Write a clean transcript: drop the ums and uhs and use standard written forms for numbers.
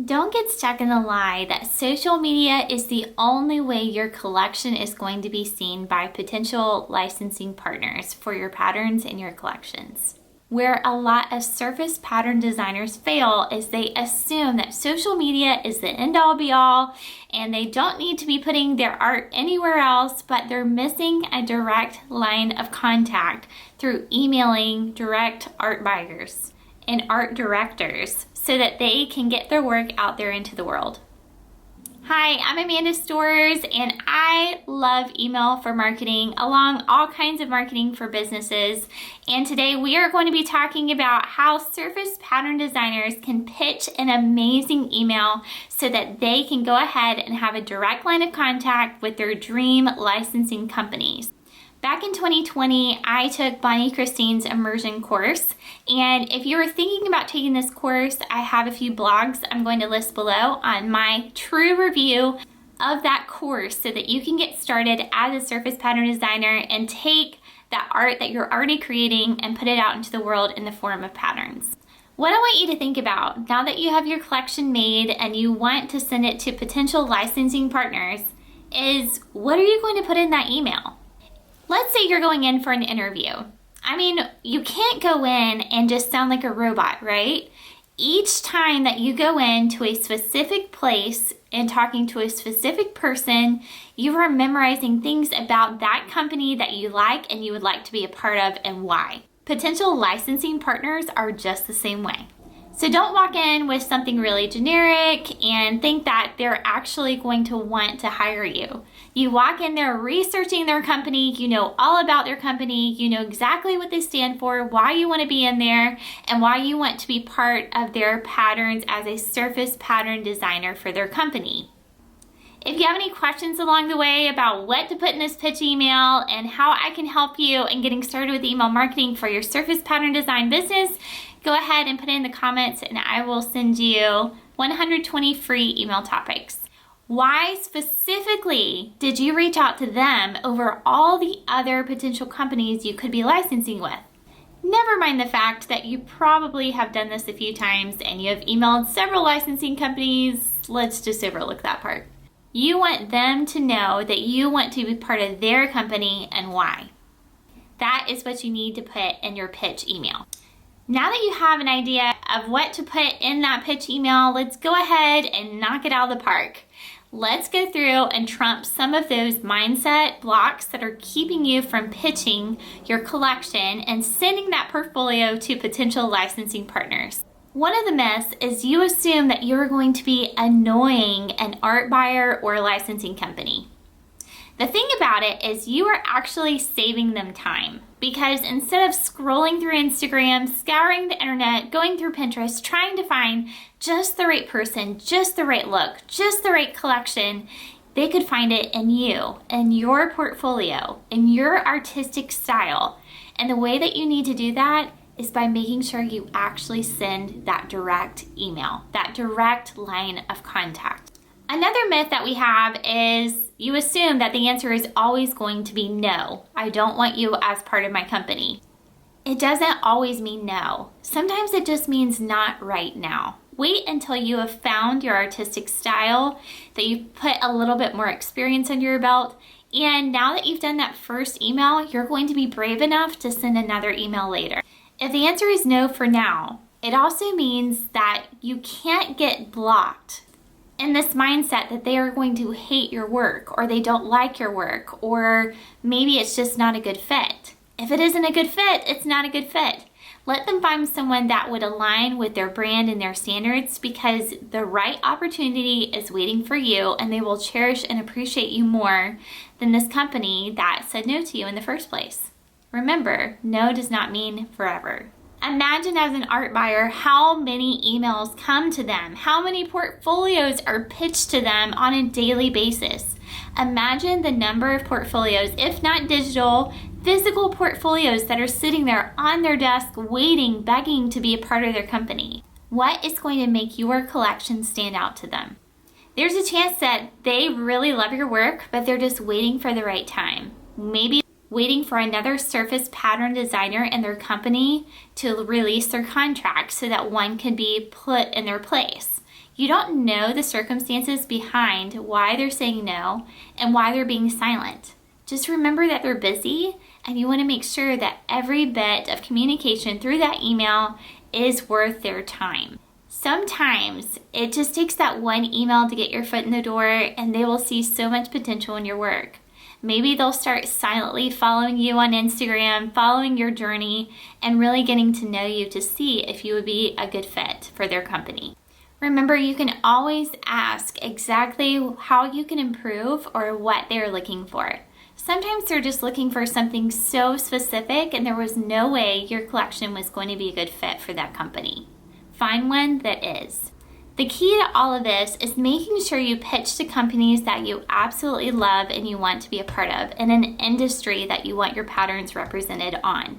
Don't get stuck in the lie that social media is the only way your collection is going to be seen by potential licensing partners for your patterns and your collections. Where a lot of surface pattern designers fail is they assume that social media is the end-all be-all and they don't need to be putting their art anywhere else, but they're missing a direct line of contact through emailing direct art buyers and art directors so that they can get their work out there into the world. Hi, I'm Amanda Stores, and I love email for marketing along all kinds of marketing for businesses. And today we are going to be talking about how surface pattern designers can pitch an amazing email so that they can go ahead and have a direct line of contact with their dream licensing companies. Back in 2020, I took Bonnie Christine's immersion course, and if you were thinking about taking this course, I have a few blogs I'm going to list below on my true review of that course so that you can get started as a surface pattern designer and take that art that you're already creating and put it out into the world in the form of patterns. What I want you to think about now that you have your collection made and you want to send it to potential licensing partners is, what are you going to put in that email? Let's say you're going in for an interview. I mean, you can't go in and just sound like a robot, right? Each time that you go into a specific place and talking to a specific person, you are memorizing things about that company that you like and you would like to be a part of and why. Potential licensing partners are just the same way. So don't walk in with something really generic and think that they're actually going to want to hire you. You walk in there researching their company, you know all about their company, you know exactly what they stand for, why you want to be in there, and why you want to be part of their patterns as a surface pattern designer for their company. If you have any questions along the way about what to put in this pitch email and how I can help you in getting started with email marketing for your surface pattern design business, go ahead and put it in the comments and I will send you 120 free email topics. Why specifically did you reach out to them over all the other potential companies you could be licensing with? Never mind the fact that you probably have done this a few times and you have emailed several licensing companies. Let's just overlook that part. You want them to know that you want to be part of their company and why. That is what you need to put in your pitch email. Now that you have an idea of what to put in that pitch email, let's go ahead and knock it out of the park. Let's go through and trump some of those mindset blocks that are keeping you from pitching your collection and sending that portfolio to potential licensing partners. One of the myths is you assume that you're going to be annoying an art buyer or licensing company. The thing about it is you are actually saving them time, because instead of scrolling through Instagram, scouring the internet, going through Pinterest, trying to find just the right person, just the right look, just the right collection, they could find it in you, in your portfolio, in your artistic style. And the way that you need to do that is by making sure you actually send that direct email, that direct line of contact. Another myth that we have is you assume that the answer is always going to be no. I don't want you as part of my company. It doesn't always mean no. Sometimes it just means not right now. Wait until you have found your artistic style, that you've put a little bit more experience under your belt, and now that you've done that first email, you're going to be brave enough to send another email later. If the answer is no for now, it also means that you can't get blocked in this mindset that they are going to hate your work or they don't like your work, or maybe it's just not a good fit. If it isn't a good fit, it's not a good fit. Let them find someone that would align with their brand and their standards, because the right opportunity is waiting for you and they will cherish and appreciate you more than this company that said no to you in the first place. Remember, no does not mean forever. Imagine as an art buyer how many emails come to them, how many portfolios are pitched to them on a daily basis. Imagine the number of portfolios, if not digital, physical portfolios that are sitting there on their desk waiting, begging to be a part of their company. What is going to make your collection stand out to them? There's a chance that they really love your work, but they're just waiting for the right time. Maybe waiting for another surface pattern designer in their company to release their contract so that one can be put in their place. You don't know the circumstances behind why they're saying no and why they're being silent. Just remember that they're busy, and you want to make sure that every bit of communication through that email is worth their time. Sometimes it just takes that one email to get your foot in the door, and they will see so much potential in your work. Maybe they'll start silently following you on Instagram, following your journey, and really getting to know you to see if you would be a good fit for their company. Remember, you can always ask exactly how you can improve or what they're looking for. Sometimes they're just looking for something so specific and there was no way your collection was going to be a good fit for that company. Find one that is. The key to all of this is making sure you pitch to companies that you absolutely love and you want to be a part of, in an industry that you want your patterns represented on.